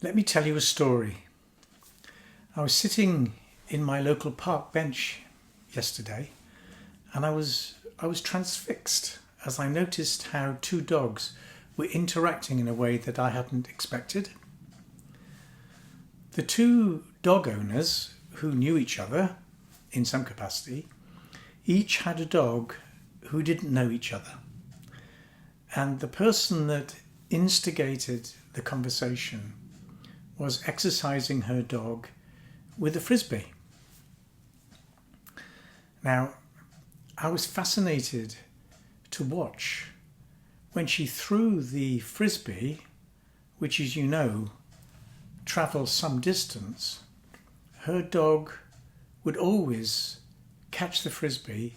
Let me tell you a story. I was sitting in my local park bench yesterday and I was transfixed as I noticed how two dogs were interacting in a way that I hadn't expected. The two dog owners, who knew each other in some capacity, each had a dog who didn't know each other. And the person that instigated the conversation was exercising her dog with a frisbee. Now, I was fascinated to watch when she threw the frisbee, which, as you know, travels some distance. Her dog would always catch the frisbee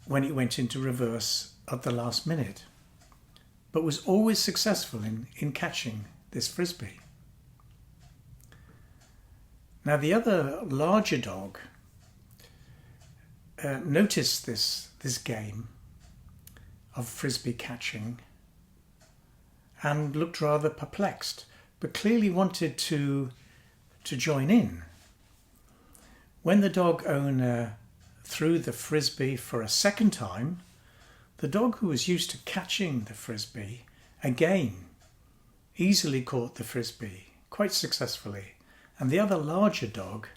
when it went into reverse at the last minute, but was always successful in catching this frisbee. Now the other larger dog noticed this game of frisbee catching and looked rather perplexed, but clearly wanted to join in. When the dog owner threw the frisbee for a second time, the dog who was used to catching the frisbee again easily caught the frisbee quite successfully, and the other larger dog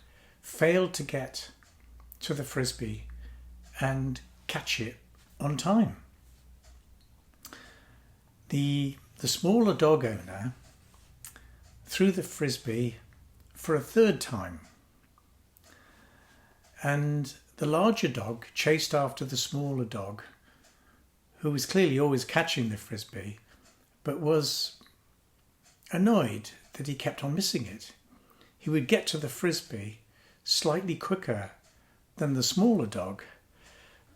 failed to get to the frisbee and catch it on time. The smaller dog owner threw the frisbee for a third time, and the larger dog chased after the smaller dog, who was clearly always catching the frisbee, but was annoyed that he kept on missing it. He would get to the frisbee slightly quicker than the smaller dog,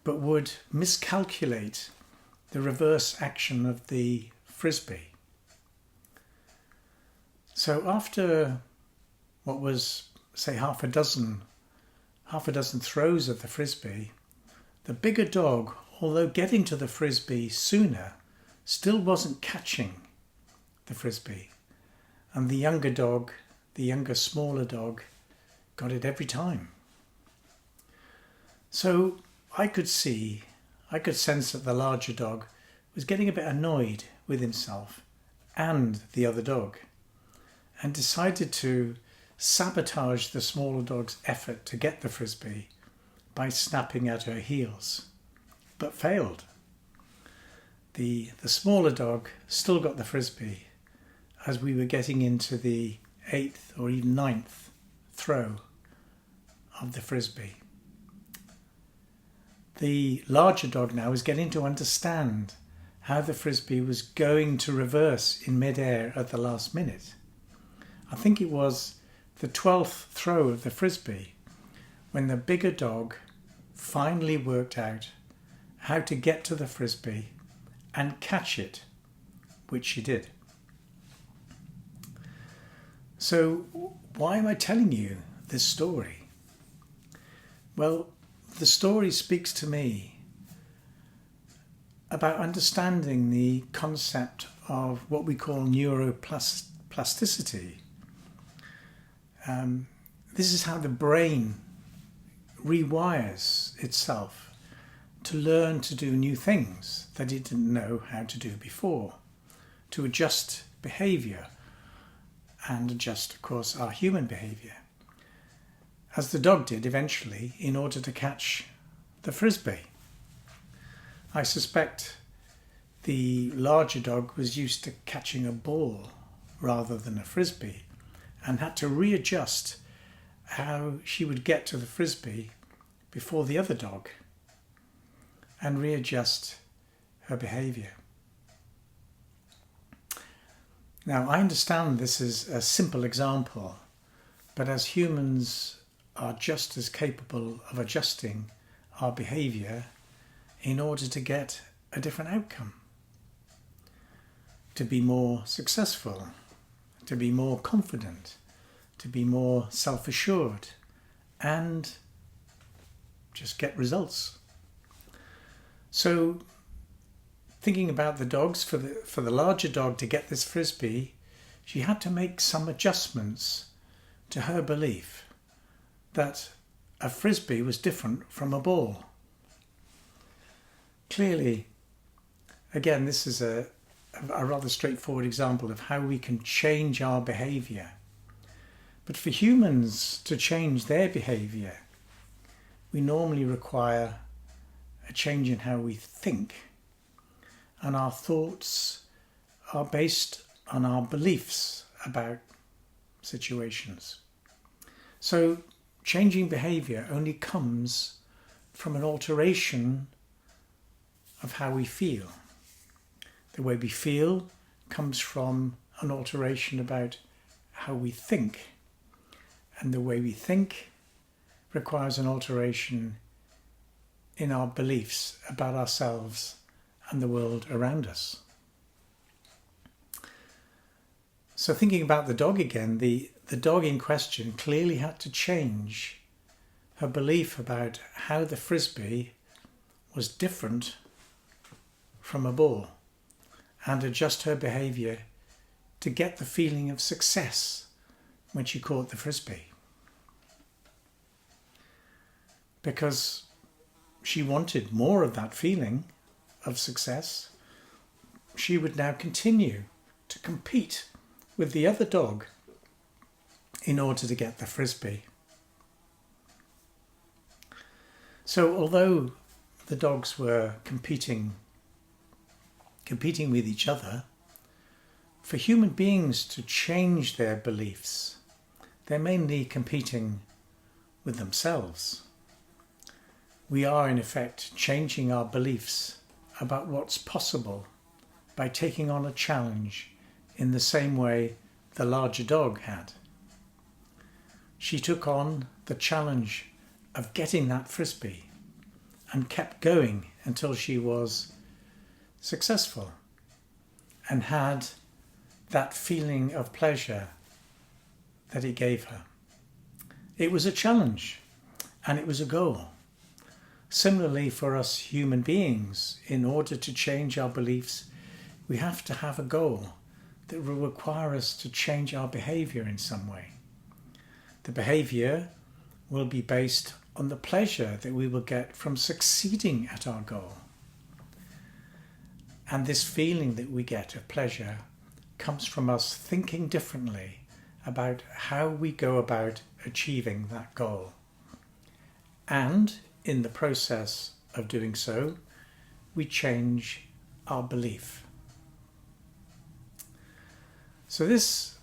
but would miscalculate the reverse action of the frisbee. So after what was, say, half a dozen throws of the frisbee, the bigger dog, although getting to the frisbee sooner, still wasn't catching the frisbee. And the younger dog, the younger, smaller dog, got it every time. So I could sense that the larger dog was getting a bit annoyed with himself and the other dog, and decided to sabotage the smaller dog's effort to get the frisbee by snapping at her heels, but failed. The smaller dog still got the frisbee as we were getting into the 8th or even 9th throw of the frisbee. The larger dog now was getting to understand how the frisbee was going to reverse in midair at the last minute. I think it was the 12th throw of the frisbee when the bigger dog finally worked out how to get to the frisbee and catch it, which she did. So why am I telling you this story? Well, the story speaks to me about understanding the concept of what we call neuroplasticity. This is how the brain rewires itself to learn to do new things that it didn't know how to do before, to adjust behaviour and adjust, of course, our human behaviour, as the dog did eventually in order to catch the frisbee. I suspect the larger dog was used to catching a ball rather than a frisbee and had to readjust how she would get to the frisbee before the other dog and readjust her behaviour. Now, I understand this is a simple example, but as humans are just as capable of adjusting our behaviour in order to get a different outcome, to be more successful, to be more confident, to be more self-assured, and just get results. So thinking about the dogs, for the larger dog to get this frisbee, she had to make some adjustments to her belief that a frisbee was different from a ball. Clearly, again, this is a rather straightforward example of how we can change our behaviour. But for humans to change their behaviour, we normally require a change in how we think. And our thoughts are based on our beliefs about situations. So changing behaviour only comes from an alteration of how we feel. The way we feel comes from an alteration about how we think. And the way we think requires an alteration in our beliefs about ourselves and the world around us. So thinking about the dog again, the dog in question clearly had to change her belief about how the frisbee was different from a ball and adjust her behaviour to get the feeling of success when she caught the frisbee. Because she wanted more of that feeling of success, she would now continue to compete with the other dog in order to get the frisbee. So although the dogs were competing with each other, for human beings to change their beliefs, they're mainly competing with themselves. We are in effect changing our beliefs about what's possible by taking on a challenge in the same way the larger dog had. She took on the challenge of getting that frisbee and kept going until she was successful and had that feeling of pleasure that it gave her. It was a challenge and it was a goal. Similarly, for us human beings, in order to change our beliefs, we have to have a goal that will require us to change our behaviour in some way. The behaviour will be based on the pleasure that we will get from succeeding at our goal. And this feeling that we get of pleasure comes from us thinking differently about how we go about achieving that goal. And in the process of doing so, we change our belief. So this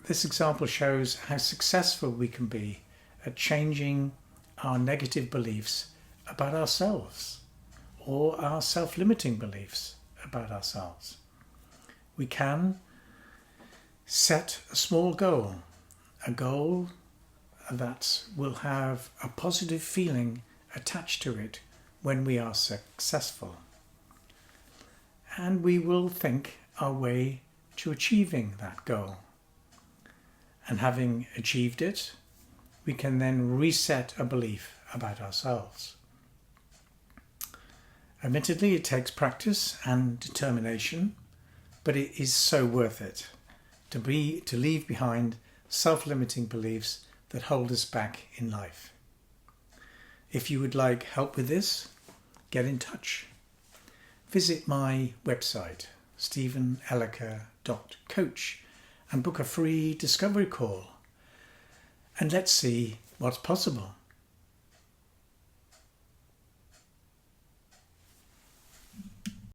example shows how successful we can be at changing our negative beliefs about ourselves or our self-limiting beliefs about ourselves. We can set a small goal, a goal that will have a positive feeling attached to it when we are successful. And we will think our way to achieving that goal. And having achieved it, we can then reset a belief about ourselves. Admittedly, it takes practice and determination, but it is so worth it to leave behind self-limiting beliefs that hold us back in life. If you would like help with this, get in touch. Visit my website, stephenelliker.coach, and book a free discovery call. And let's see what's possible.